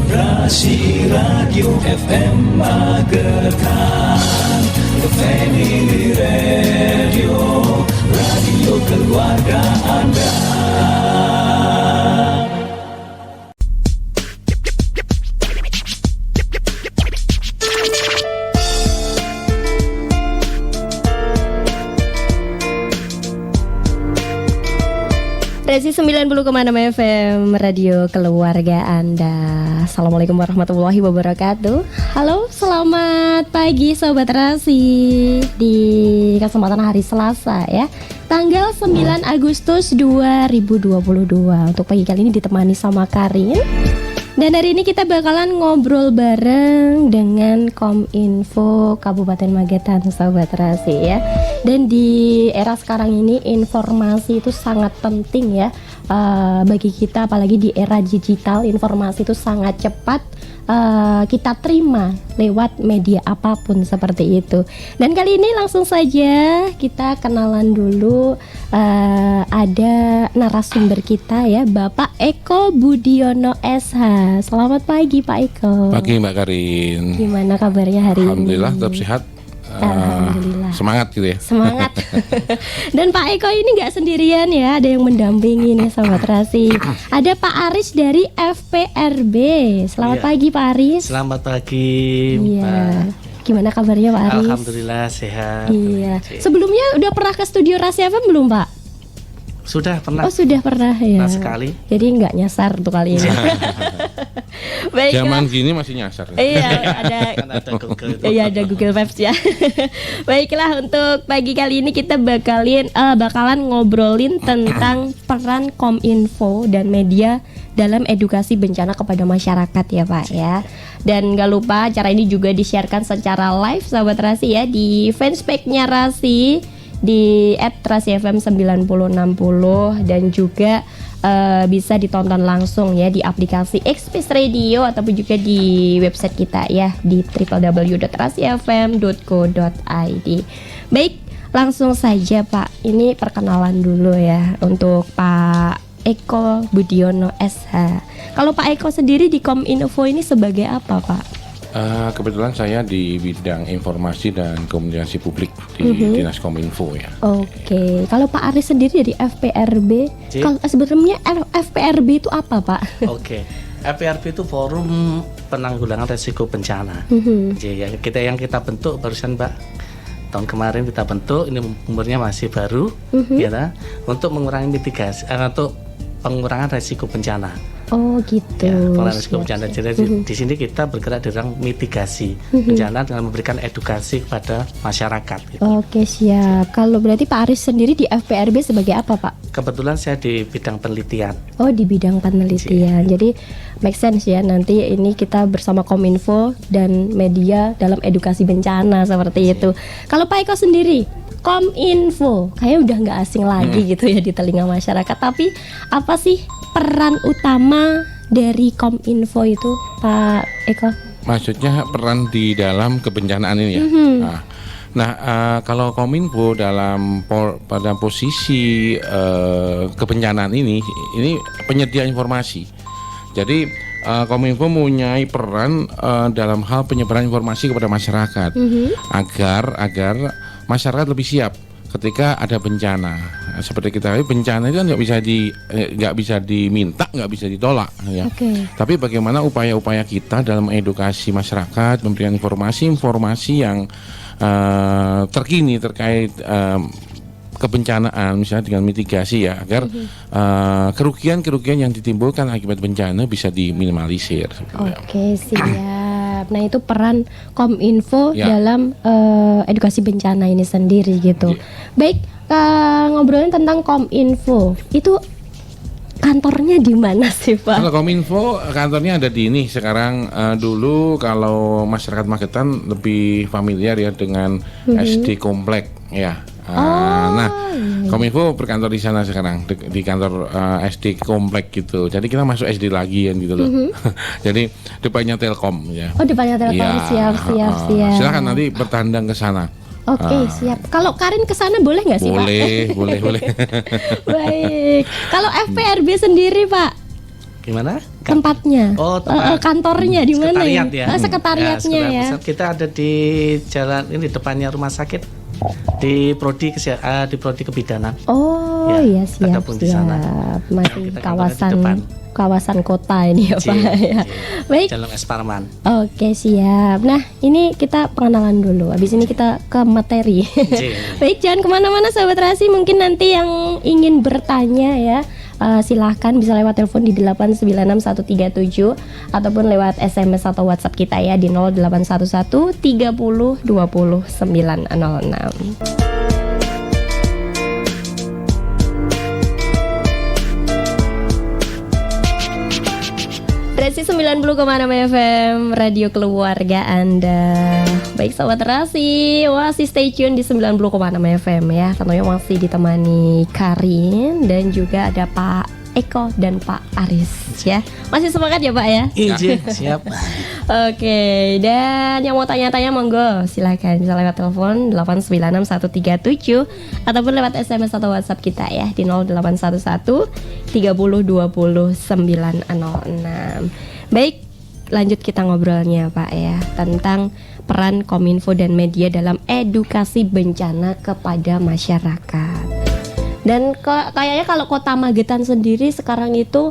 Rasi Radio FM Magetan, Family Radio, radio keluarga Anda. Resi 90,6 FM Radio keluarga Anda. Assalamualaikum warahmatullahi wabarakatuh. Halo, selamat pagi Sobat Rasi. Di kesempatan hari Selasa ya, tanggal 9 Agustus 2022. Untuk pagi kali ini ditemani sama Karin. Dan hari ini kita bakalan ngobrol bareng dengan Kominfo Kabupaten Magetan, Sobat Rasi ya. Dan di era sekarang ini informasi itu sangat penting ya, bagi kita, apalagi di era digital. Informasi itu sangat cepat kita terima lewat media apapun seperti itu. Dan kali ini langsung saja kita kenalan dulu. Ada narasumber kita ya, Bapak Eko Budiono SH. Selamat pagi Pak Eko. Pagi Mbak Karin. Gimana kabarnya hari Alhamdulillah, ini? tetap sehat. Alhamdulillah. Semangat gitu ya. Semangat. Dan Pak Eko ini nggak sendirian ya, ada yang mendampingi nih Sobat Rasi. Ada Pak Aris dari FPRB. Selamat pagi Pak Aris. Selamat pagi Iya. Gimana kabarnya Pak Aris? Alhamdulillah sehat. Iya. Sebelumnya udah pernah ke studio Rasi FM belum Pak? Sudah pernah. Oh sudah pernah ya. Pernah sekali. Jadi nggak nyasar tuh kali ini. Baiklah. Zaman gini masih nyasar. Iya, ada. Kan ada Google. Iya, ada Google Maps ya. Baiklah, untuk pagi kali ini kita bakalan ngobrolin tentang peran Kominfo dan media dalam edukasi bencana kepada masyarakat ya Pak ya. Dan gak lupa acara ini juga disiarkan secara live Sobat Rasi ya, di fanspage-nya Rasi di @rasifm 9060 dan juga bisa ditonton langsung ya di aplikasi Express Radio ataupun juga di website kita ya di www.rasifm.co.id. Baik, langsung saja Pak. Ini perkenalan dulu ya untuk Pak Eko Budiono SH. Kalau Pak Eko sendiri di Kominfo ini sebagai apa Pak? Kebetulan saya di bidang informasi dan komunikasi publik di Dinas Kominfo ya. Oke. Kalau Pak Aris sendiri dari FPRB, kalau sebenarnya FPRB itu apa Pak? Oke. FPRB itu Forum Penanggulangan Risiko Bencana. Jadi yang kita bentuk barusan Mbak. Tahun kemarin kita bentuk, ini umurnya masih baru, ya, untuk mengurangi mitigasi, untuk pengurangan risiko bencana. Oh gitu. Ya, pengurangan risiko bencana. Jadi di sini kita bergerak dalam mitigasi bencana dengan memberikan edukasi kepada masyarakat. Gitu. Oke siap. Kalau berarti Pak Aris sendiri di FPRB sebagai apa Pak? Kebetulan saya di bidang penelitian. Oh di bidang penelitian. Jadi make sense ya, nanti ini kita bersama Kominfo dan media dalam edukasi bencana seperti itu. Kalau Pak Eko sendiri, Kominfo kayaknya udah nggak asing lagi gitu ya di telinga masyarakat. Tapi apa sih peran utama dari Kominfo itu Pak Eko? Maksudnya peran di dalam kebencanaan ini ya. Kalau Kominfo pada posisi kebencanaan ini penyedia informasi. Jadi Kominfo mempunyai peran dalam hal penyebaran informasi kepada masyarakat agar masyarakat lebih siap ketika ada bencana. Seperti kita tahu, bencana itu kan nggak bisa diminta, nggak bisa ditolak ya. Tapi bagaimana upaya-upaya kita dalam edukasi masyarakat, memberikan informasi yang terkini terkait kebencanaan, misalnya dengan mitigasi ya, agar kerugian-kerugian yang ditimbulkan akibat bencana bisa diminimalisir. Oke, siap. Nah itu peran Kominfo dalam edukasi bencana ini sendiri gitu. Baik, ngobrolin tentang Kominfo, itu kantornya di mana sih Pak? Kalau Kominfo kantornya ada di ini sekarang. Dulu kalau masyarakat Magetan lebih familiar ya dengan SD Komplek ya. Kominfo berkantor di sana sekarang di kantor SD Komplek gitu. Jadi kita masuk SD lagi kan gitu loh. Jadi depannya Telkom ya. Oh depannya Telkom ya, siap. Silakan nanti bertandang ke sana. Oke, siap. Kalau Karin ke sana boleh nggak sih Pak? Boleh. Baik. Kalau FPRB sendiri Pak? Gimana? Tempatnya. Oh, tempat. Kantornya di mana Sekretariat ya? ya. Sekretariatnya ya. Kita ada di jalan ini depannya rumah sakit di prodi kebidanan. Oh Ya, iya siap tergabung di sana. Masih Kita kantornya di depan. kawasan kota ini ya Pak ya. Baik. Jalan Es Parman. Oke siap. Nah ini kita pengenalan dulu. Habis ini kita ke materi. Baik, jangan kemana-mana sahabat Rasi. Mungkin nanti yang ingin bertanya ya, silahkan bisa lewat telepon di 896137 ataupun lewat SMS atau WhatsApp kita ya di 0811 30 20 906. Rasi 90,6 FM Radio Keluarga Anda. Baik sahabat Rasi, masih stay tune di 90,6 FM ya. Tentunya masih ditemani Karin dan juga ada Pak Eko dan Pak Aris ya. Masih semangat ya Pak ya? Iya, siap. Oke, dan yang mau tanya-tanya monggo silakan bisa lewat telepon 896137 ataupun lewat SMS atau WhatsApp kita ya di 0811 30 20 906. Baik, lanjut kita ngobrolnya Pak ya tentang peran Kominfo dan media dalam edukasi bencana kepada masyarakat. Dan kayaknya kalau Kota Magetan sendiri sekarang itu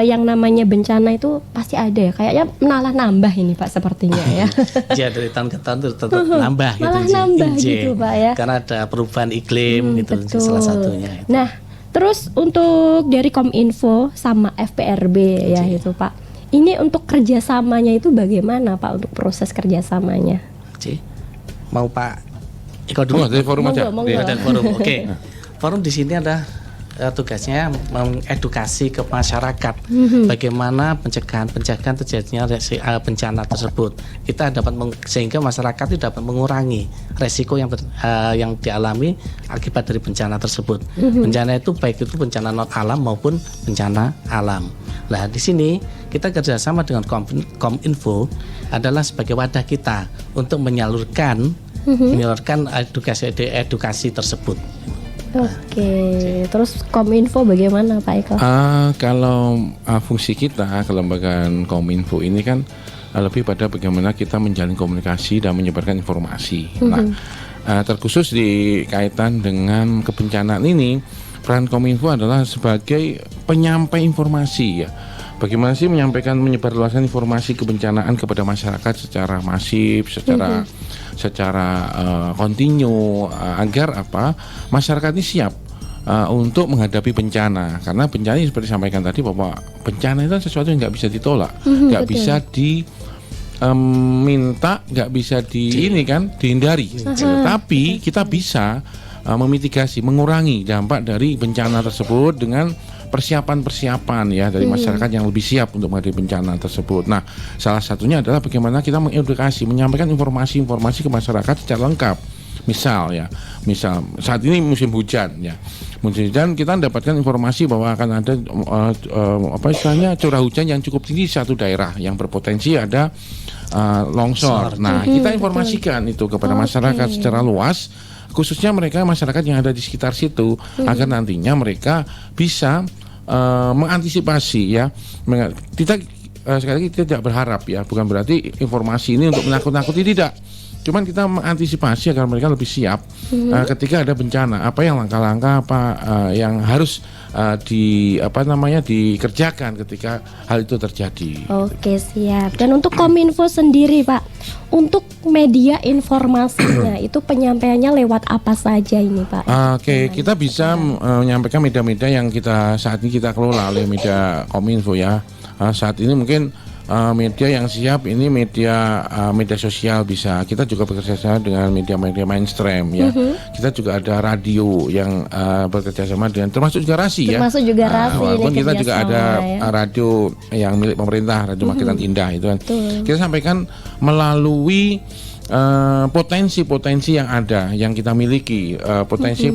yang namanya bencana itu pasti ada ya. Kayaknya malah nambah ini Pak sepertinya ya. Ya dari tahun ke tahun tetap nambah gitu. Malah nambah gitu Pak ya. Karena ada perubahan iklim itu betul. salah satunya. Nah, terus untuk dari Kominfo sama FPRB ya itu Pak. Ini untuk kerjasamanya itu bagaimana Pak untuk proses kerjasamanya? Mau Pak Eko dulu? dari forum aja. Monggo. Dari forum. Oke. Forum di sini ada tugasnya mengedukasi ke masyarakat bagaimana pencegahan terjadinya bencana tersebut. Kita dapat sehingga masyarakat itu dapat mengurangi resiko yang dialami akibat dari bencana tersebut. Bencana itu baik itu bencana non alam maupun bencana alam. Nah di sini kita kerjasama dengan Kominfo adalah sebagai wadah kita untuk menyalurkan edukasi tersebut. Oke, terus Kominfo bagaimana Pak Eko? Kalau fungsi kita kelembagaan Kominfo ini kan lebih pada bagaimana kita menjalin komunikasi dan menyebarkan informasi. Nah, terkhusus di kaitan dengan kebencanaan ini, peran Kominfo adalah sebagai penyampai informasi ya. Bagaimana sih menyebarluaskan informasi kebencanaan kepada masyarakat secara masif, secara kontinu agar masyarakat ini siap untuk menghadapi bencana. Karena bencana ini seperti disampaikan tadi bahwa bencana itu sesuatu yang nggak bisa ditolak, nggak bisa diminta, nggak bisa dihindari. Tapi kita bisa memitigasi, mengurangi dampak dari bencana tersebut dengan persiapan ya dari masyarakat yang lebih siap untuk menghadapi bencana tersebut. Nah, salah satunya adalah bagaimana kita mengedukasi, menyampaikan informasi ke masyarakat secara lengkap. Misal saat ini musim hujan ya. Musim hujan kita mendapatkan informasi bahwa akan ada curah hujan yang cukup tinggi di satu daerah yang berpotensi ada longsor. Nah, kita informasikan itu kepada masyarakat secara luas, khususnya masyarakat yang ada di sekitar situ, agar nantinya mereka bisa mengantisipasi ya. Kita sekali lagi tidak berharap ya, bukan berarti informasi ini untuk menakut-nakuti, tidak. Cuman kita mengantisipasi agar mereka lebih siap ketika ada bencana. Apa yang langkah-langkah yang harus dikerjakan ketika hal itu terjadi. Oke, siap. Dan untuk Kominfo sendiri Pak, untuk media informasinya itu penyampaiannya lewat apa saja ini Pak? Oke, kita bisa menyampaikan media-media yang saat ini kita kelola oleh media Kominfo ya. Saat ini mungkin media yang siap ini media sosial bisa. Kita juga bekerja sama dengan media-media mainstream ya. Kita juga ada radio yang bekerja sama dengan termasuk juga Rasi ya. Termasuk juga Rasi. Walaupun kita juga ada radio yang milik pemerintah, Radio Magetan Indah itu kan. Kita sampaikan melalui potensi-potensi yang ada, yang kita miliki, potensi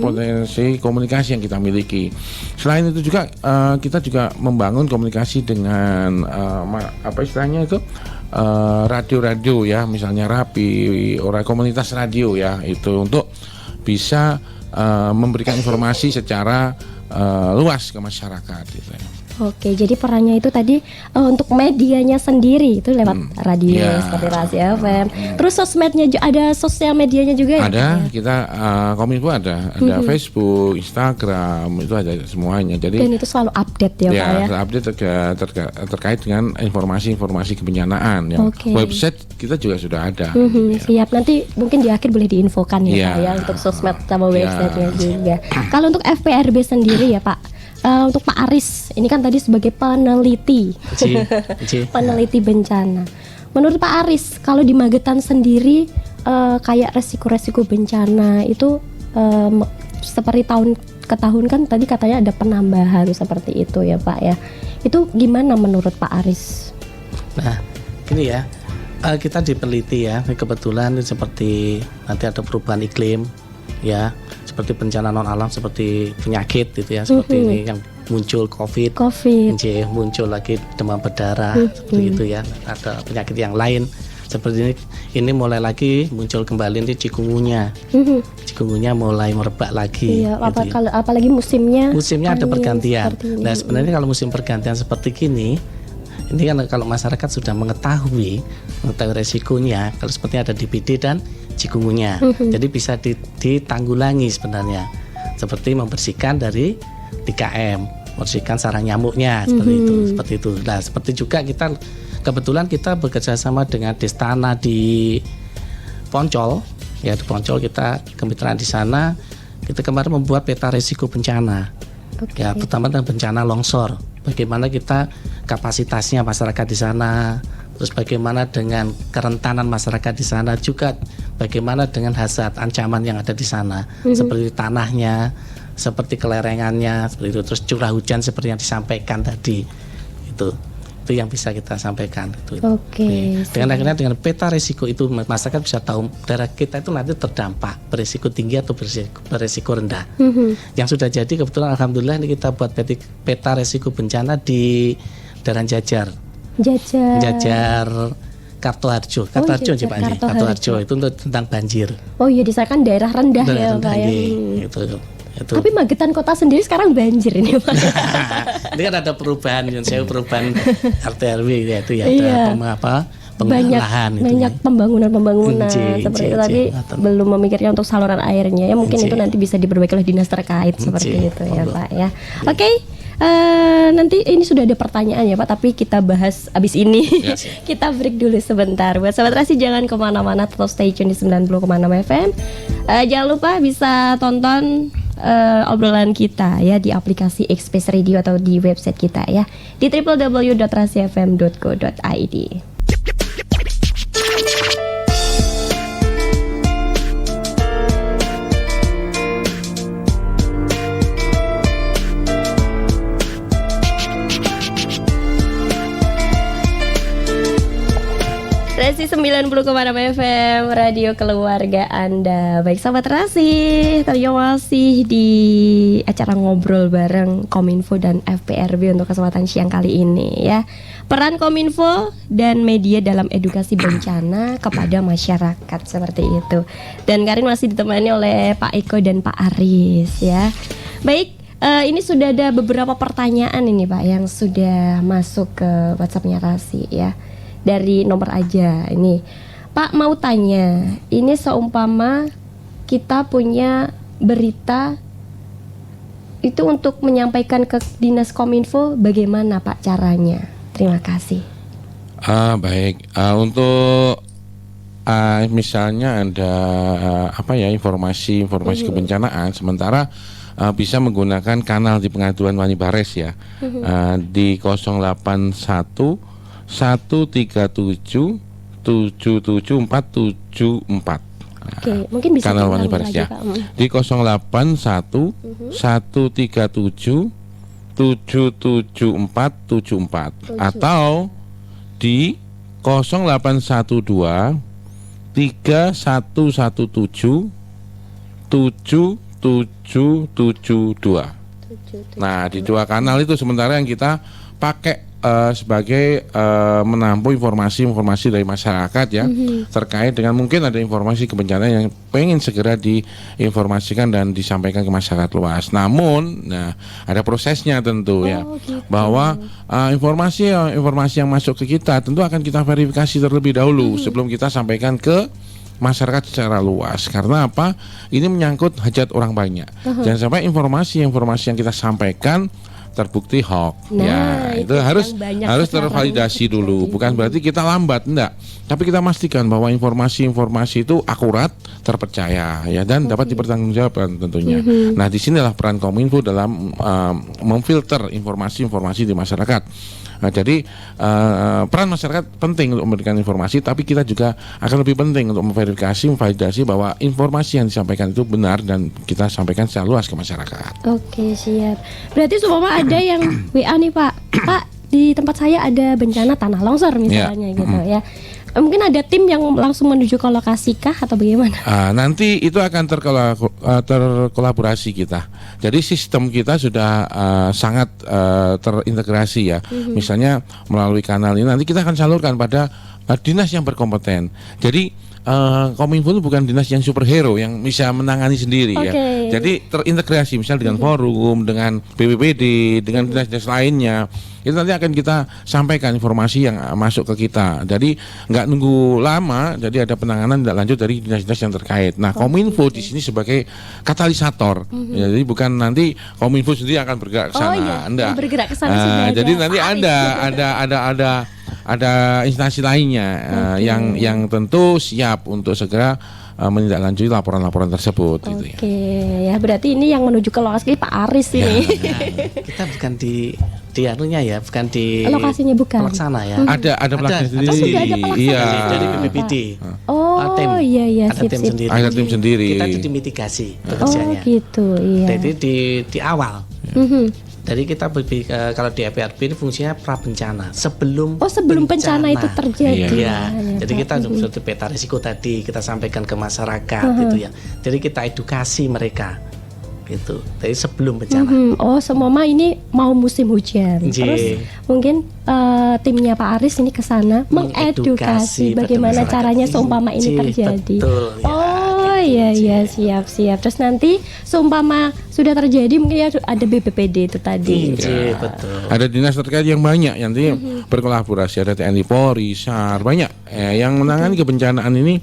komunikasi yang kita miliki. Selain itu juga kita juga membangun komunikasi dengan radio-radio ya, misalnya RAPI, komunitas radio ya, itu untuk bisa memberikan informasi secara luas ke masyarakat gitu ya. Oke, jadi perannya itu tadi untuk medianya sendiri itu lewat radio Ya. seperti Rasi FM. Terus sosmednya ada sosial medianya juga ya? Ada, Pak, ya? kita Kominfo ada Facebook, Instagram, itu ada semuanya. Jadi Dan itu selalu update ya, Pak ya. update terkait dengan informasi-informasi kebencanaan. Yang Oke. website kita juga sudah ada. gitu ya. Siap, nanti mungkin di akhir boleh diinfokan ya, Iya. Pak ya, untuk sosmed sama Iya. websitenya juga. Kalau untuk FPRB sendiri ya Pak, untuk Pak Aris, ini kan tadi sebagai peneliti, peneliti bencana. Menurut Pak Aris, kalau di Magetan sendiri kayak resiko-resiko bencana itu seperti tahun ke tahun kan tadi katanya ada penambahan seperti itu ya Pak ya. Itu gimana menurut Pak Aris? Nah, gini ya, kita dipeliti ya, kebetulan seperti nanti ada perubahan iklim, ya, seperti bencana non alam seperti penyakit gitu ya, seperti ini yang muncul COVID, muncul lagi demam berdarah, seperti itu ya, ada penyakit yang lain seperti ini mulai lagi muncul kembali di cikungunya, cikungunya mulai merebak lagi. Iya, gitu ya. apalagi musimnya Ada pergantian. seperti ini. Nah, sebenarnya kalau musim pergantian seperti gini, ini kan kalau masyarakat sudah mengetahui resikonya, kalau seperti ada DBD dan cikungunya, jadi bisa ditanggulangi sebenarnya, seperti membersihkan dari 3M, membersihkan sarang nyamuknya, seperti itu. Nah, seperti juga kita kebetulan kita bekerja sama dengan Destana di Poncol, ya di Poncol kita kemitraan di sana. Kita kemarin membuat peta risiko bencana. Ya, terutama dengan bencana longsor. Bagaimana kita kapasitasnya masyarakat di sana, terus bagaimana dengan kerentanan masyarakat di sana, juga bagaimana dengan hazard ancaman yang ada di sana, seperti tanahnya, seperti kelerengannya, seperti itu, terus curah hujan seperti yang disampaikan tadi, itu yang bisa kita sampaikan. Dengan akhirnya dengan peta risiko itu masyarakat bisa tahu daerah kita itu nanti terdampak berisiko tinggi atau berisiko rendah. Yang sudah jadi kebetulan alhamdulillah ini kita buat peta risiko bencana di daerah Jajar Kartoharjo, Pak Haji. Kartoharjo itu untuk tentang banjir. Oh iya, di sana kan daerah rendah ya Pak ya. Itu. Tapi Magetan kota sendiri sekarang banjir ini Pak. Ini kan ada perubahan RT RW ya, itu ya, iya. pengolahan banyak pembangunan seperti itu, tapi belum memikirkan untuk saluran airnya ya, mungkin itu nanti bisa diperbaiki oleh dinas terkait seperti itu ya Pak ya. Oke. Nanti ini sudah ada pertanyaan ya Pak, tapi kita bahas abis ini. Kita break dulu sebentar. Buat Sobat Rasi jangan kemana-mana, tetap stay tune di 90,6 FM. Jangan lupa bisa tonton obrolan kita ya di aplikasi X-Space Radio atau di website kita ya di www.rasifm.co.id. Rasi 90,6 FM, radio keluarga Anda. Baik Sobat Rasi, tadi masih di acara ngobrol bareng Kominfo dan FPRB untuk kesempatan siang kali ini ya. Peran Kominfo dan media dalam edukasi bencana kepada masyarakat seperti itu. Dan Karin masih ditemani oleh Pak Eko dan Pak Aris ya. Baik, ini sudah ada beberapa pertanyaan ini Pak yang sudah masuk ke WhatsApp-nya Rasi ya. Dari nomor aja ini, Pak mau tanya, ini seumpama kita punya berita itu untuk menyampaikan ke dinas Kominfo, bagaimana Pak caranya? Terima kasih. Baik, untuk misalnya ada informasi kebencanaan, sementara bisa menggunakan kanal di pengaduan Wani Bares ya, di 081 137 77474. Oke, mungkin bisa kanal Wani Bares ya. Di 081 137 77474 atau di 0812 3117 7772. Nah, di dua kanal itu sementara yang kita pakai sebagai menampung informasi-informasi dari masyarakat ya terkait dengan mungkin ada informasi kebencanaan yang pengen segera diinformasikan dan disampaikan ke masyarakat luas. Namun, ada prosesnya tentu ya, gitu. bahwa informasi yang masuk ke kita tentu akan kita verifikasi terlebih dahulu sebelum kita sampaikan ke masyarakat secara luas. Karena apa? Ini menyangkut hajat orang banyak. Jangan sampai informasi yang kita sampaikan terbukti hoax. Nah, itu itu harus yang banyak sekarang tervalidasi dulu. Bukan berarti kita lambat, enggak. Tapi kita pastikan bahwa informasi itu akurat, terpercaya ya, dan dapat dipertanggungjawabkan tentunya. Nah, disinilah peran Kominfo dalam memfilter informasi di masyarakat. Nah, jadi peran masyarakat penting untuk memberikan informasi, tapi kita juga akan lebih penting untuk memvalidasi bahwa informasi yang disampaikan itu benar dan kita sampaikan secara luas ke masyarakat. Oke, siap. Berarti seumpama ada yang WA nih Pak, Pak di tempat saya ada bencana tanah longsor misalnya gitu ya. Mungkin ada tim yang langsung menuju ke lokasi kah atau bagaimana? Nanti itu akan terkolaborasi kita. Jadi sistem kita sudah sangat terintegrasi ya. Misalnya melalui kanal ini nanti kita akan salurkan pada dinas yang berkompeten. Jadi Kominfo itu bukan dinas yang superhero yang bisa menangani sendiri ya. Jadi terintegrasi misalnya dengan forum, dengan BPBD, dengan dinas-dinas lainnya. Itu nanti akan kita sampaikan informasi yang masuk ke kita. Jadi nggak nunggu lama, jadi ada penanganan tidak lanjut dari dinas-dinas yang terkait. Nah, Kominfo di sini sebagai katalisator. Ya, jadi bukan nanti Kominfo sendiri akan bergerak ke sana. Enggak. Bergerak ke sana Jadi nanti ada instansi lainnya yang tentu siap untuk segera menindaklanjuti laporan-laporan tersebut. Gitu ya. Ya berarti ini yang menuju ke lokasi Pak Aris ini. Kita bukan di anunya ya, bukan di lokasinya, bukan pelaksana ya. Ada pelaksana sendiri. sudah ada pelaksana. Iya. Dari BPBD. Oh iya Ada tim sendiri. Ada tim sendiri. Kita itu dimitigasi pekerjaannya. Oh gitu, iya. Jadi di awal. Jadi kita kalau di EPRB ini fungsinya prabencana sebelum bencana itu terjadi. Iya. Jadi kita seperti peta risiko tadi kita sampaikan ke masyarakat gitu ya. Jadi kita edukasi mereka gitu. Jadi sebelum bencana. Semua ini mau musim hujan. Terus mungkin timnya Pak Aris ini ke sana mengedukasi bagaimana caranya seumpama ini terjadi. Betul, ya. Iya siap. Terus nanti seumpama sudah terjadi mungkin ya ada BPBD itu tadi. Betul. Ada dinas terkait yang banyak yang nanti berkolaborasi, ada TNI, Polri, SAR, banyak yang menangani kebencanaan ini.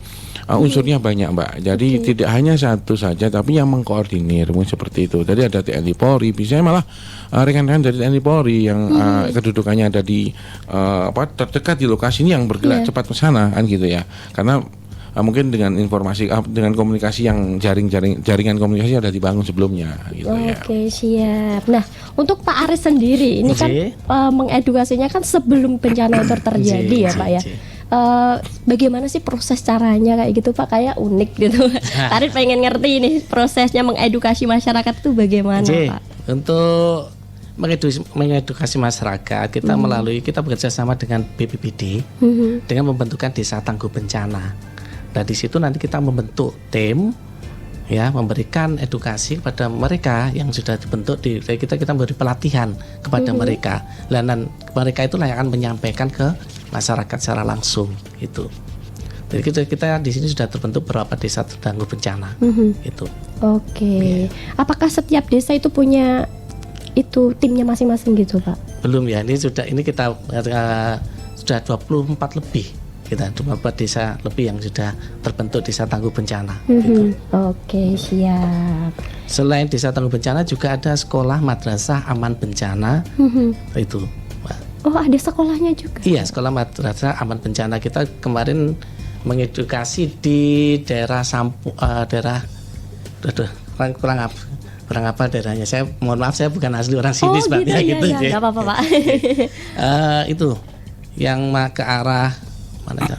Unsurnya banyak Mbak. Jadi tidak hanya satu saja, tapi yang mengkoordinir seperti itu. Jadi ada TNI, Polri, bisa malah rekan-rekan dari TNI, Polri yang kedudukannya ada di terdekat di lokasi ini yang bergerak cepat ke sana kan gitu ya. Karena mungkin dengan informasi dengan komunikasi yang jaringan komunikasi ada dibangun sebelumnya gitu ya. Oke, siap. Nah, untuk Pak Aris sendiri ini kan mengedukasinya kan sebelum bencana itu terjadi ya Pak ya. Bagaimana sih proses caranya kayak gitu Pak, kayak unik gitu. Aris pengen ngerti nih prosesnya mengedukasi masyarakat itu bagaimana Pak? Untuk mengedukasi masyarakat kita kita bekerja sama dengan BPBD dengan membentukkan desa tangguh bencana. Nah di situ nanti kita membentuk tim ya, memberikan edukasi kepada mereka yang sudah dibentuk kita memberi pelatihan kepada mereka. Dan mereka itulah yang akan menyampaikan ke masyarakat secara langsung itu. Jadi kita di sini sudah terbentuk beberapa desa tangguh bencana itu. Oke. Apakah setiap desa itu punya itu timnya masing-masing gitu Pak? Belum ya, ini kita sudah 24 lebih. Kita 24 desa lebih yang sudah terbentuk desa tangguh bencana. Gitu. Oke, siap. Selain desa tangguh bencana juga ada sekolah madrasah aman bencana itu. Oh, ada sekolahnya juga? Iya, sekolah madrasah aman bencana. Kita kemarin mengedukasi di daerah kurang apa daerahnya. Saya mohon maaf, saya bukan asli orang sini sebabnya gitu. Nggak apa-apa Pak. Itu yang ke arah mana ya?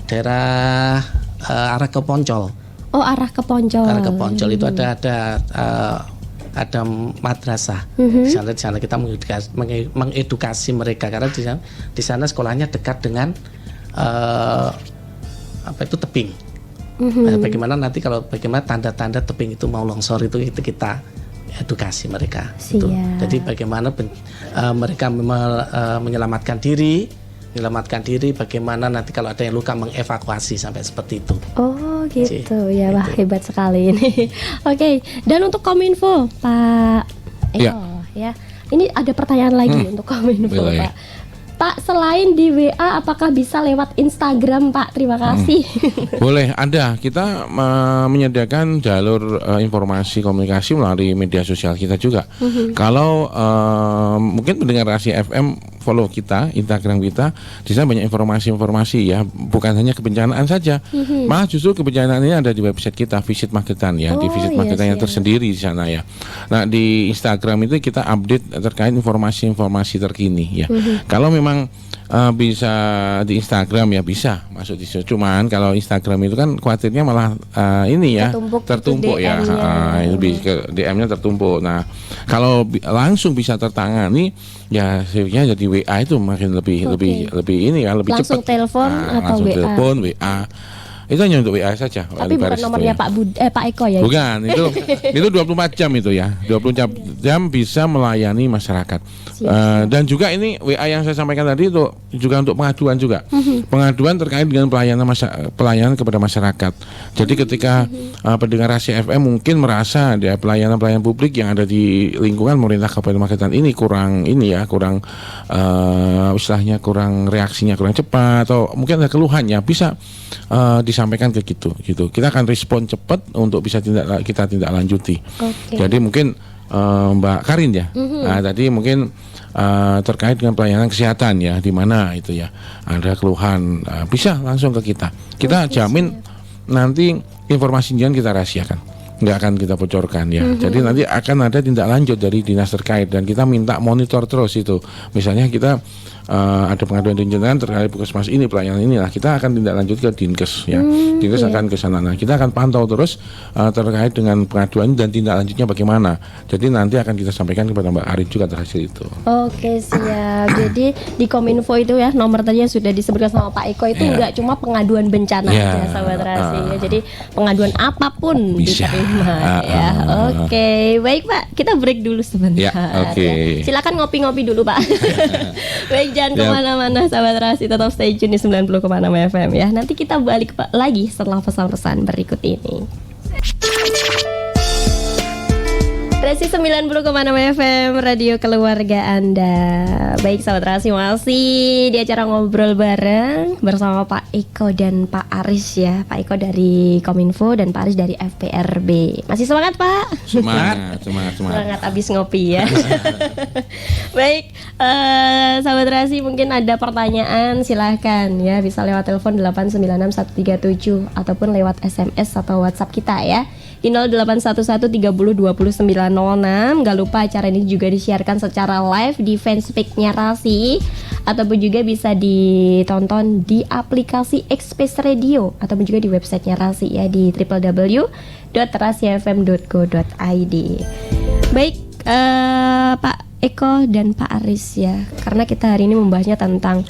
Daerah arah ke Poncol. Oh, arah ke Poncol. Arah ke Poncol itu ada madrasah. Di sana kita mengedukasi mereka karena di sana sekolahnya dekat dengan tebing. Bagaimana nanti bagaimana tanda-tanda tebing itu mau longsor itu kita edukasi mereka. Gitu. Siap. Jadi bagaimana mereka menyelamatkan diri, bagaimana nanti kalau ada yang luka mengevakuasi sampai seperti itu. Oh gitu ya, wah Gitu. hebat sekali ini. Oke, dan untuk Kominfo Pak Eko ya, ini ada pertanyaan lagi untuk Kominfo Boleh. Pak. Pak, selain di WA, apakah bisa lewat Instagram Pak? Terima kasih. Boleh, ada. Kita menyediakan jalur informasi komunikasi melalui media sosial kita juga. Kalau mungkin pendengar Rahasia FM follow kita, Instagram kita, di sana banyak informasi-informasi ya, bukan hanya kebencanaan saja. Malah justru kebencanaan ini ada di website kita, Visit Magetan ya, di Oh, Visit iya, Magetan yang siap. tersendiri di sana ya. Nah, di Instagram itu kita update terkait informasi-informasi terkini ya. Kalau memang bisa di Instagram ya bisa masuk di situ. Cuman kalau Instagram itu kan khawatirnya malah ini ya Tertumpuk ya, DM-nya. lebih ke DM-nya tertumpuk. Nah, kalau langsung bisa tertangani ya sebenarnya jadi WA itu makin lebih ini ya, lebih cepat. Langsung telepon atau langsung WA? telepon, WA. Itu hanya untuk WA saja. Tapi bukan Baris itu nomornya ya. Pak Eko ya? Bukan, itu 24 jam itu ya. 24 jam bisa melayani masyarakat. Dan juga ini WA yang saya sampaikan tadi itu juga untuk pengaduan juga. Pengaduan terkait dengan pelayanan kepada masyarakat. Jadi ketika pendengar Rahasia FM mungkin merasa ada pelayanan publik yang ada di lingkungan pemerintah Kabupaten Magetan ini kurang istilahnya kurang reaksinya kurang cepat atau mungkin ada keluhannya, bisa disampaikan ke gitu. Kita akan respon cepat untuk bisa kita tindak lanjuti. Oke. Jadi mungkin Mbak Karin ya, nah, tadi mungkin terkait dengan pelayanan kesehatan ya, di mana itu ya ada keluhan, bisa langsung ke kita. Kita jamin nanti informasinya kita rahasiakan, nggak akan kita bocorkan ya. Jadi nanti akan ada tindak lanjut dari dinas terkait dan kita minta monitor terus itu. Misalnya kita ada pengaduan jenengan terkait puskesmas ini, pelayanan inilah, kita akan tindak lanjut ke Dinkes ya. Dinkes akan ke sana. Nah, kita akan pantau terus terkait dengan pengaduan dan tindak lanjutnya bagaimana. Jadi nanti akan kita sampaikan kepada Mbak Arin juga terhasil itu. Oke, siap. Jadi di Kominfo itu ya, nomor tadi yang sudah disebutkan sama Pak Eko itu nggak cuma pengaduan bencana Ya. aja, Sahabat Rahasia ya. Jadi pengaduan apapun Bisa. diterima ya. Oke, baik Pak, kita break dulu sebentar. Ya, oke. Silakan ngopi-ngopi dulu Pak. Baik, jangan Siap. kemana-mana Sahabat Rahasia, tetap stay tune di 90,6 FM ya. Nanti kita balik lagi setelah pesan-pesan berikut ini. Resi 90,6 FM Radio Keluarga Anda. Baik Sahabat Rahasia, masih di acara ngobrol bareng bersama Pak Eko dan Pak Aris ya. Pak Eko dari Kominfo dan Pak Aris dari FPRB. Masih semangat Pak? Semangat. Semangat abis ngopi ya. Baik, Sahabat Rahasia, mungkin ada pertanyaan silahkan ya, bisa lewat telepon 896-137 ataupun lewat SMS atau WhatsApp kita ya di 0811302906. Gak lupa acara ini juga disiarkan secara live di fanspage-nya Rasi, ataupun juga bisa ditonton di aplikasi Express Radio ataupun juga di websitenya Rasi ya di www.rasiafm.co.id. Baik, Pak Eko dan Pak Aris ya, karena kita hari ini membahasnya tentang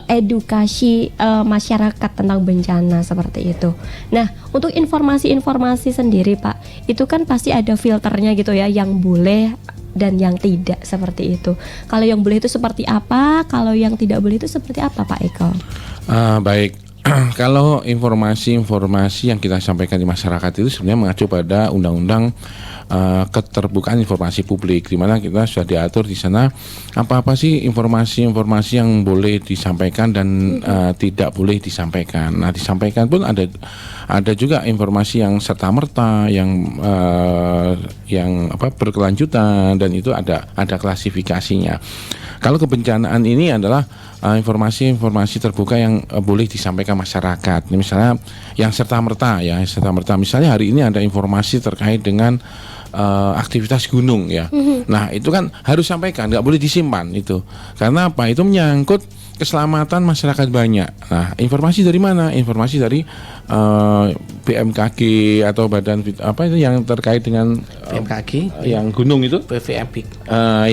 edukasi masyarakat tentang bencana seperti itu. Nah, untuk informasi-informasi sendiri Pak, itu kan pasti ada filternya gitu ya, yang boleh dan yang tidak seperti itu. Kalau yang boleh itu seperti apa, kalau yang tidak boleh itu seperti apa Pak Eko? Baik. Kalau informasi-informasi yang kita sampaikan di masyarakat itu sebenarnya mengacu pada Undang-Undang Keterbukaan Informasi Publik, di mana kita sudah diatur di sana apa-apa sih informasi-informasi yang boleh disampaikan dan tidak boleh disampaikan. Nah, disampaikan pun ada juga informasi yang serta-merta, yang berkelanjutan, dan itu ada klasifikasinya. Kalau kebencanaan ini adalah informasi-informasi terbuka yang boleh disampaikan masyarakat. Ini misalnya yang serta-merta ya, serta-merta. Misalnya hari ini ada informasi terkait dengan aktivitas gunung ya. Nah, itu kan harus sampaikan, nggak boleh disimpan itu. Karena apa? Itu menyangkut keselamatan masyarakat banyak. Nah, informasi dari mana? Informasi dari BMKG atau badan apa itu yang terkait dengan BMKG yang gunung itu PVMP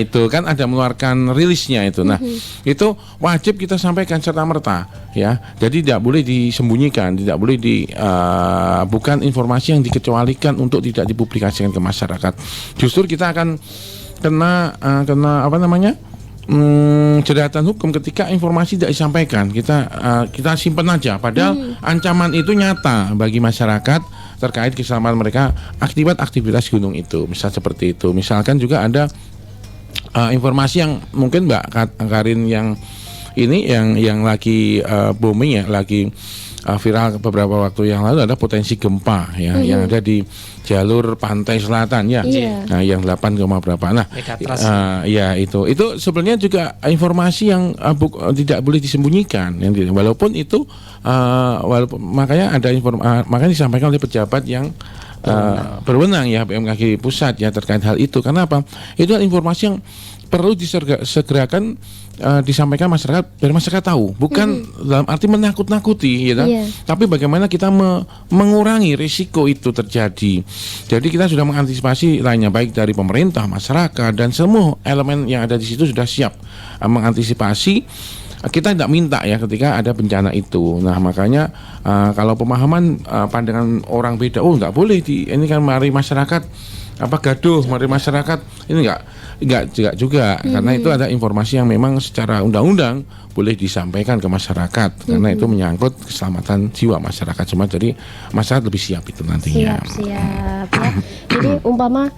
itu kan ada mengeluarkan rilisnya itu. Nah, itu wajib kita sampaikan serta-merta ya. Jadi tidak boleh disembunyikan, tidak boleh bukan informasi yang dikecualikan untuk tidak dipublikasikan ke masyarakat. Justru kita akan kena apa namanya? Jeratan hukum ketika informasi tidak disampaikan. Kita simpan aja padahal ancaman itu nyata bagi masyarakat terkait keselamatan mereka akibat aktivitas gunung itu. Misal seperti itu. Misalkan juga ada informasi yang mungkin Mbak Karin yang ini yang lagi booming ya, lagi viral beberapa waktu yang lalu, ada potensi gempa ya yang ada di jalur pantai selatan ya. Nah, yang 8, berapa. Nah, ya itu sebenarnya juga informasi yang tidak boleh disembunyikan walaupun itu makanya ada makanya disampaikan oleh pejabat yang berwenang ya, BMKG pusat ya terkait hal itu. Karena apa? Itu informasi yang perlu disegerakan disampaikan masyarakat, biar masyarakat tahu, bukan dalam arti menakut-nakuti, ya, tapi bagaimana kita mengurangi risiko itu terjadi. Jadi kita sudah mengantisipasi lainnya, baik dari pemerintah, masyarakat, dan semua elemen yang ada di situ sudah siap mengantisipasi. Kita tidak minta ya ketika ada bencana itu. Nah makanya kalau pemahaman pandangan orang beda, nggak boleh ini kan mari masyarakat gaduh, mari masyarakat ini enggak juga karena itu ada informasi yang memang secara undang-undang boleh disampaikan ke masyarakat karena itu menyangkut keselamatan jiwa masyarakat semua, jadi masyarakat lebih siap itu nantinya. Siap ya. Jadi umpama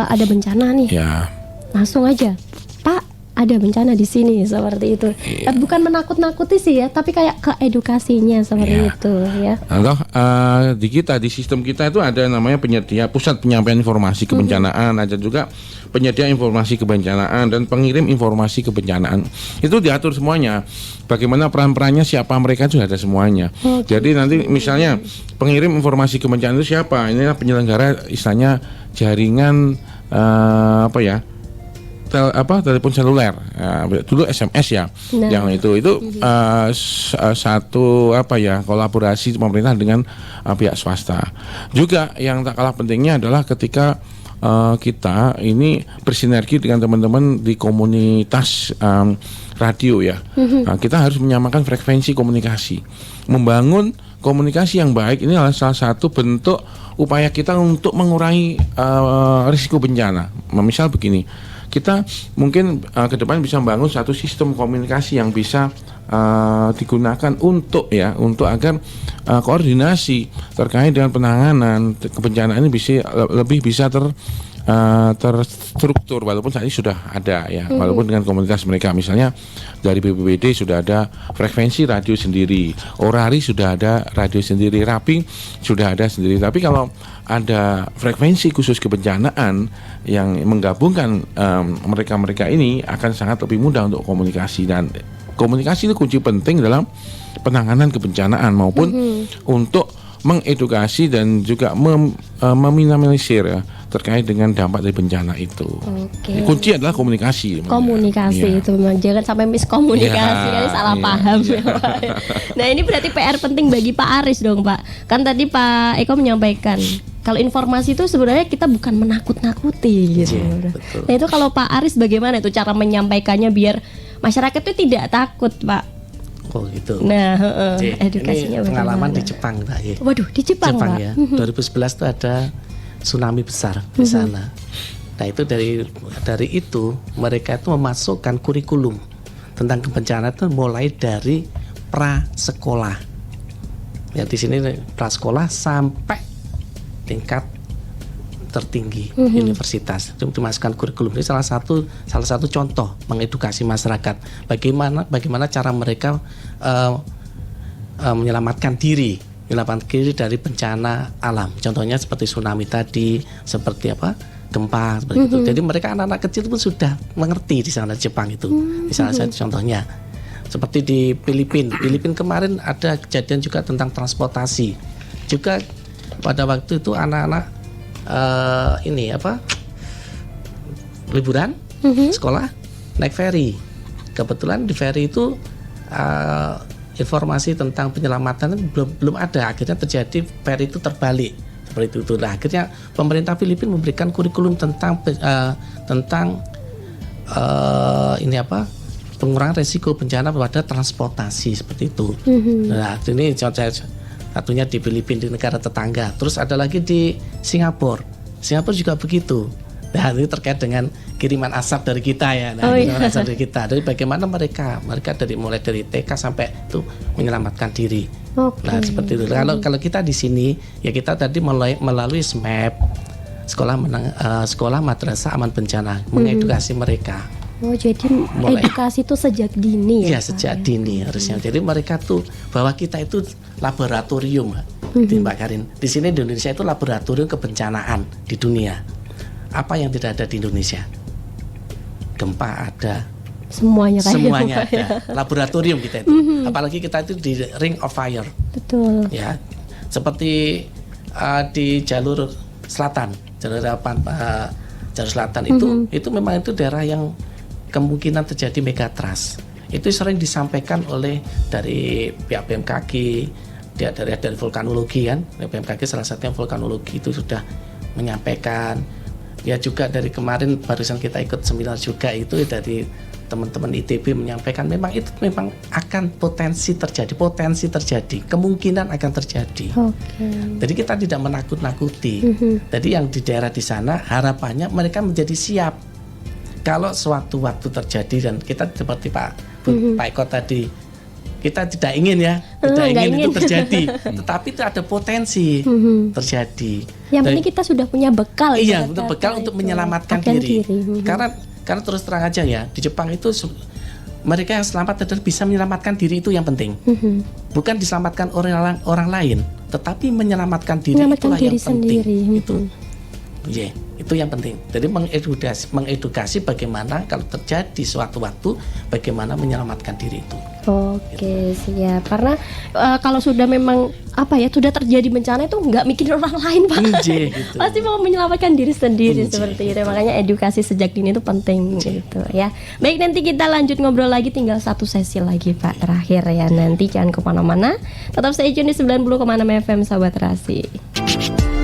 ada bencana nih, langsung aja, Pak ada bencana di sini seperti itu. Bukan menakut-nakuti sih ya, tapi kayak ke edukasinya seperti itu ya. Atau di sistem kita itu ada namanya penyedia pusat penyampaian informasi kebencanaan, ada juga penyedia informasi kebencanaan dan pengirim informasi kebencanaan. Itu diatur semuanya. Bagaimana peran-perannya, siapa mereka sudah ada semuanya. Jadi nanti misalnya pengirim informasi kebencanaan itu siapa? Ini penyelenggara istilahnya jaringan telepon seluler, dulu SMS ya, yang itu satu kolaborasi pemerintah dengan pihak swasta. Juga yang tak kalah pentingnya adalah ketika kita ini bersinergi dengan teman-teman di komunitas radio ya. Kita harus menyamakan frekuensi komunikasi, membangun komunikasi yang baik. Ini adalah salah satu bentuk upaya kita untuk mengurangi risiko bencana. Misal begini, kita mungkin ke depan bisa membangun satu sistem komunikasi yang bisa digunakan untuk agar koordinasi terkait dengan penanganan kebencanaan ini lebih bisa terstruktur, walaupun saat ini sudah ada ya, walaupun dengan komunitas mereka, misalnya dari BPBD sudah ada frekuensi radio sendiri, Orari sudah ada radio sendiri, Rapi sudah ada sendiri. Tapi kalau ada frekuensi khusus kebencanaan yang menggabungkan mereka ini akan sangat lebih mudah untuk komunikasi, dan komunikasi itu kunci penting dalam penanganan kebencanaan maupun untuk mengedukasi dan juga meminimalisir ya, terkait dengan dampak dari bencana itu. Kunci adalah komunikasi. Komunikasi itu memang jangan sampai miskomunikasi, kali salah paham ya, Pak. Nah ini berarti PR penting bagi Pak Aris dong, Pak. Kan tadi Pak Eko menyampaikan kalau informasi itu sebenarnya kita bukan menakut-nakuti gitu. Nah itu kalau Pak Aris bagaimana itu cara menyampaikannya biar masyarakat itu tidak takut, Pak? Oh gitu. Nah, edukasinya ini pengalaman di Jepang, Pak. Ya. Waduh, di Jepang Pak. Ya. 2011 itu ada tsunami besar di sana. Nah itu dari itu mereka itu memasukkan kurikulum tentang kebencanaan itu mulai dari prasekolah. Ya di sini prasekolah sampai tingkat tertinggi universitas itu dimasukkan kurikulum. Ini salah satu contoh mengedukasi masyarakat bagaimana cara mereka menyelamatkan diri dari bencana alam. Contohnya seperti tsunami tadi, seperti gempa seperti itu. Jadi mereka anak-anak kecil pun sudah mengerti di sana Jepang itu. Misalnya satu contohnya seperti di Filipina kemarin ada kejadian juga tentang transportasi. Juga pada waktu itu anak-anak liburan sekolah naik ferry. Kebetulan di ferry itu informasi tentang penyelamatan belum ada. Akhirnya terjadi per itu terbalik seperti itu. Nah, akhirnya pemerintah Filipina memberikan kurikulum tentang pengurangan resiko bencana pada transportasi seperti itu. Nah, ini contoh satunya di Filipina, di negara tetangga. Terus ada lagi di Singapura. Singapura juga begitu. Nah, ini terkait dengan kiriman asap dari kita ya. Nah, kiriman asap dari kita. Dari bagaimana mereka mulai dari TK sampai itu menyelamatkan diri. Nah, seperti itu. Kalau kita di sini ya kita tadi melalui SMAP, sekolah madrasah aman bencana, mengedukasi mereka. Oh, jadi edukasi itu sejak dini ya? Iya, sejak dini harusnya. Jadi mereka tuh bahwa kita itu laboratorium, Mbak Karin. Di sini di Indonesia itu laboratorium kebencanaan di dunia. Apa yang tidak ada di Indonesia? Gempa ada. Semuanya ada. Laboratorium kita itu. Apalagi kita itu di Ring of Fire. Betul. Ya, seperti di jalur selatan, jalur selatan itu memang itu daerah yang kemungkinan terjadi megatrust. Itu sering disampaikan oleh dari pihak BMKG, dari vulkanologi kan. BMKG salah satunya vulkanologi itu sudah menyampaikan. Ya juga dari kemarin barusan kita ikut seminar juga itu dari teman-teman ITB menyampaikan memang akan potensi terjadi, kemungkinan akan terjadi. Jadi kita tidak menakut-nakuti. Jadi yang di daerah di sana harapannya mereka menjadi siap kalau suatu waktu terjadi, dan kita seperti Pak Eko tadi, kita tidak ingin itu terjadi, tetapi itu ada potensi terjadi. Yang penting kita sudah punya bekal. Iya, untuk bekal untuk menyelamatkan diri. Karena terus terang aja ya, di Jepang itu mereka yang selamat adalah bisa menyelamatkan diri, itu yang penting. Bukan diselamatkan orang lain, tetapi menyelamatkan diri itulah yang penting. Itu yang penting. Jadi mengedukasi bagaimana kalau terjadi suatu waktu, bagaimana menyelamatkan diri itu. Oke, siap. Karena kalau sudah memang sudah terjadi bencana itu nggak mikirin orang lain, Pak. Gitu. Pasti mau menyelamatkan diri sendiri seperti itu. Makanya edukasi sejak dini itu penting gitu ya. Baik, nanti kita lanjut ngobrol lagi, tinggal satu sesi lagi Pak terakhir ya. Nanti jangan kemana-mana, tetap stay tune di 90,6 FM Sahabat Terasi.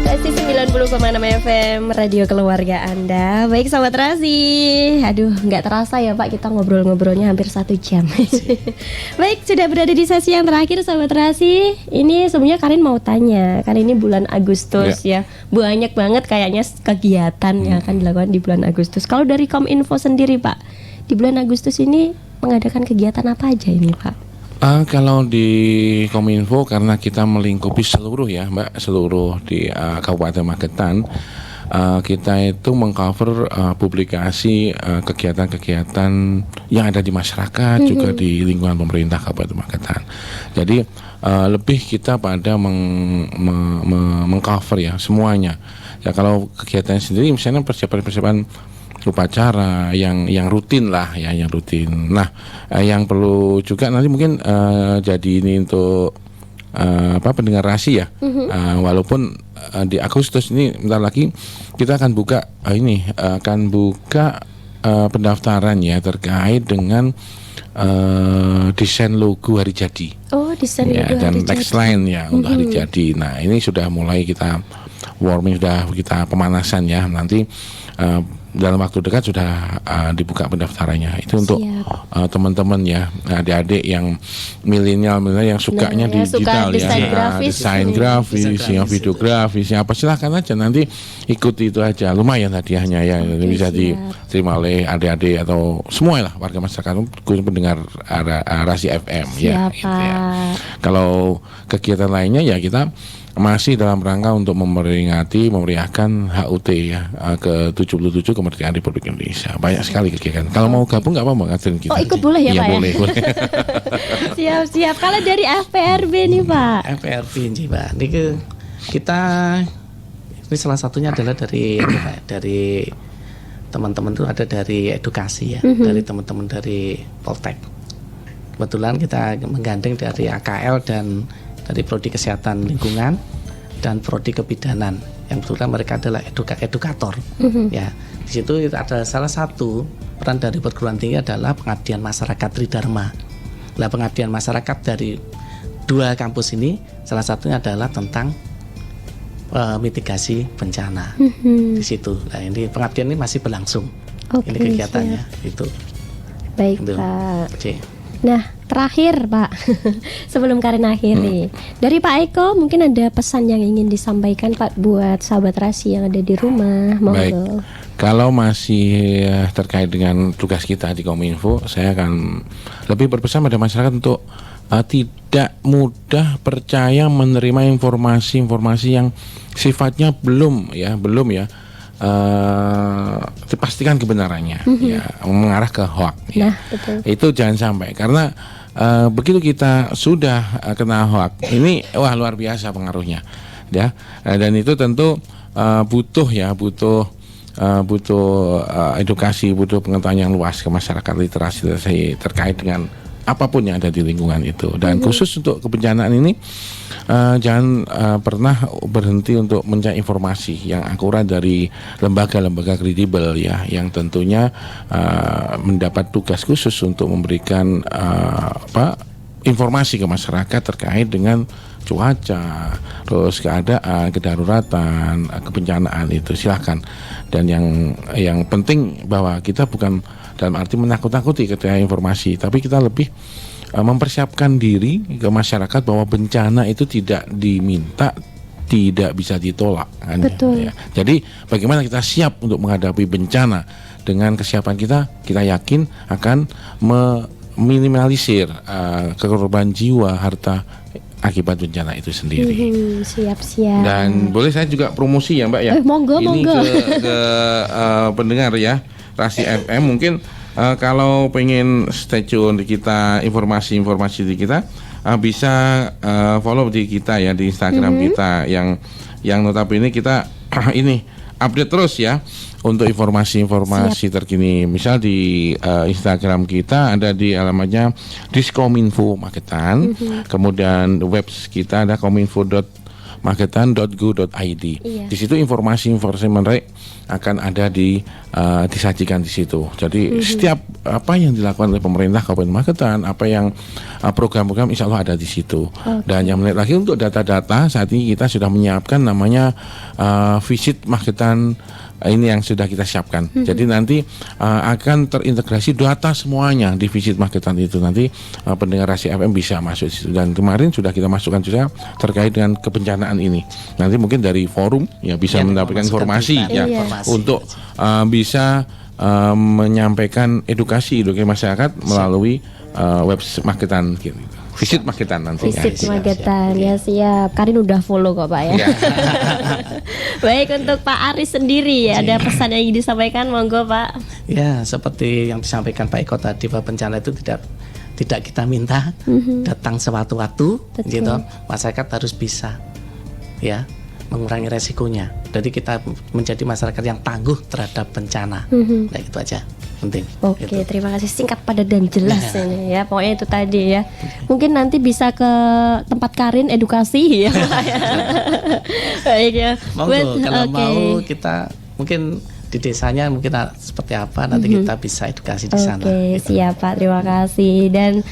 Rasi 90,6 FM Radio Keluarga Anda. Baik Sahabat Rasi, aduh nggak terasa ya Pak, kita ngobrol-ngobrolnya hampir 1 jam. Baik, sudah berada di sesi yang terakhir Sahabat Rasi. Ini sebenarnya Karin mau tanya, kan ini bulan Agustus ya, banyak banget kayaknya kegiatan yang akan dilakukan di bulan Agustus. Kalau dari Kominfo sendiri Pak, di bulan Agustus ini mengadakan kegiatan apa aja ini Pak? Kalau di Kominfo, karena kita melingkupi seluruh ya Mbak, seluruh di Kabupaten Magetan, kita itu mengcover publikasi kegiatan-kegiatan yang ada di masyarakat, juga di lingkungan pemerintah Kabupaten Magetan. Jadi lebih kita pada mengcover ya semuanya. Ya kalau kegiatan sendiri misalnya persiapan upacara yang rutin lah ya, yang rutin. Nah, yang perlu juga nanti mungkin jadi ini untuk pendengar Rasi ya. Walaupun di Agustus ini bentar lagi kita akan buka pendaftaran ya terkait dengan desain logo hari jadi. Oh, desain ya, logo dan hari next line ya untuk hari jadi. Nah, ini sudah mulai kita warming, sudah kita pemanasan ya. Nanti dalam waktu dekat sudah dibuka pendaftarannya. Itu untuk teman-teman ya, adik-adik yang milenial yang sukanya di digital ya, desain grafis, yang videografis, apa silahkan aja nanti ikuti itu aja. Lumayan hadiahnya ya, bisa diterima oleh adik-adik atau semua lah warga masyarakat, khusus pendengar Rasi FM ya. Gitu ya. Kalau kegiatan lainnya ya kita masih dalam rangka untuk memeriahkan HUT ya, ke-77 kemerdekaan Republik Indonesia. Banyak sekali kegiatan. Kalau mau gabung nggak apa-apa, ngajarin kita. Ikut boleh ya Pak? Boleh. Siap. Kalau dari FPRB nih Pak? FPRB nih Pak, ini kita ini salah satunya adalah dari teman-teman itu ada dari edukasi ya, dari teman-teman dari Poltek. Kebetulan kita menggandeng dari AKL dan dari Prodi Kesehatan Lingkungan dan Prodi Kebidanan, yang kebetulan mereka adalah edukator. Ya, di situ ada salah satu peran dari perguruan tinggi adalah pengabdian masyarakat Tridharma. Nah, pengabdian masyarakat dari 2 kampus ini salah satunya adalah tentang mitigasi bencana di situ. Nah, ini pengabdian ini masih berlangsung. Oke, ini kegiatannya itu. Baik, Itu. Pak. Oke. Nah, terakhir Pak, sebelum Karin akhiri, dari Pak Eko mungkin ada pesan yang ingin disampaikan Pak buat sahabat Rasi yang ada di rumah. Baik. Monggo. Kalau masih terkait dengan tugas kita di Kominfo, saya akan lebih berpesan pada masyarakat untuk tidak mudah percaya menerima informasi-informasi yang sifatnya belum ya dipastikan kebenarannya, ya, mengarah ke hoax. Ya. Nah, betul. Itu jangan sampai, karena begitu kita sudah kena hoax, ini wah luar biasa pengaruhnya, ya. Dan itu tentu butuh edukasi, butuh pengetahuan yang luas ke masyarakat, literasi terkait dengan apapun yang ada di lingkungan itu. Dan khusus untuk kebencanaan ini jangan pernah berhenti untuk mencari informasi yang akurat dari lembaga-lembaga kredibel ya, yang tentunya mendapat tugas khusus untuk memberikan informasi ke masyarakat terkait dengan cuaca, terus keadaan, kedaruratan, kebencanaan itu silahkan. Dan yang penting bahwa kita bukan dalam arti menakut-nakuti ketika informasi, tapi kita lebih mempersiapkan diri ke masyarakat bahwa bencana itu tidak diminta, tidak bisa ditolak kan. Betul. Ya. Jadi bagaimana kita siap untuk menghadapi bencana, dengan kesiapan kita yakin akan meminimalisir kekorban jiwa, harta akibat bencana itu sendiri. Siap-siap. Dan boleh saya juga promosi ya Mbak ya. Monggo, ini monggo. ke pendengar ya Rasi FM, mungkin kalau pengen stay tune di kita, informasi-informasi di kita bisa follow di kita ya, di Instagram kita yang notabene kita ini update terus ya untuk informasi-informasi terkini. Misal di Instagram kita ada di alamatnya Diskominfo Magetan, kemudian web kita ada kominfo.magetan.go.id. Iya. Di situ informasi-informasi menarik akan ada disajikan di situ. Jadi setiap apa yang dilakukan oleh pemerintah Kabupaten Magetan, apa yang program-program insya Allah ada di situ. Dan yang menarik lagi untuk data-data, saat ini kita sudah menyiapkan namanya Visit Magetan. Ini yang sudah kita siapkan. Jadi nanti akan terintegrasi data semuanya di Visit Magetan itu. Nanti pendengar Rasi FM bisa masuk di situ. Dan kemarin sudah kita masukkan juga terkait dengan kebencanaan ini. Nanti mungkin dari forum ya bisa mendapatkan informasi ya, untuk bisa menyampaikan edukasi masyarakat melalui web Magetan gitu. Visit Magetan nanti. Visit Magetan ya, siap. Karin udah follow kok Pak ya. Baik, untuk Pak Aris sendiri ya, ada pesan yang ingin disampaikan, monggo Pak. Ya, seperti yang disampaikan Pak Eko tadi, bahwa bencana itu tidak kita minta, datang sewaktu-waktu gitu. Masyarakat harus bisa ya mengurangi resikonya. Jadi kita menjadi masyarakat yang tangguh terhadap bencana. Nah, itu aja penting. Oke, gitu. terima kasih, singkat padat dan jelas ini ya. Pokoknya itu tadi ya. Mungkin nanti bisa ke tempat Karin edukasi ya. Baik ya. Monggo, kalau mau kita mungkin di desanya mungkin seperti apa, nanti kita bisa edukasi di sana. Oke, gitu. siap Pak, terima kasih. Dan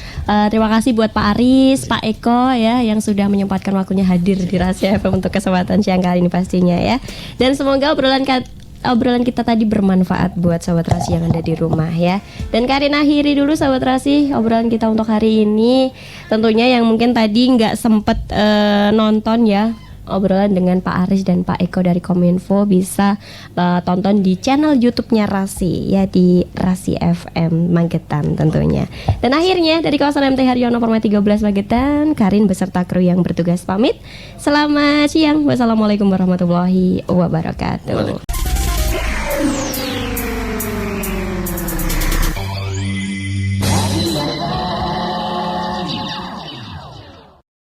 terima kasih buat Pak Aris, Pak Eko ya, yang sudah menyempatkan waktunya hadir di Rahasia FM untuk kesempatan siang kali ini pastinya ya. Dan semoga obrolan kita tadi bermanfaat buat sahabat Rasi yang ada di rumah ya. Dan Karin akhiri dulu sahabat Rasi obrolan kita untuk hari ini. Tentunya yang mungkin tadi nggak sempet nonton ya obrolan dengan Pak Aris dan Pak Eko dari Kominfo, bisa tonton di channel YouTube-nya Rasi ya, di Rasi FM Magetan tentunya. Dan akhirnya dari kawasan MT Haryono Permai 13 Magetan, Karin beserta kru yang bertugas pamit. Selamat siang. Wassalamualaikum warahmatullahi wabarakatuh.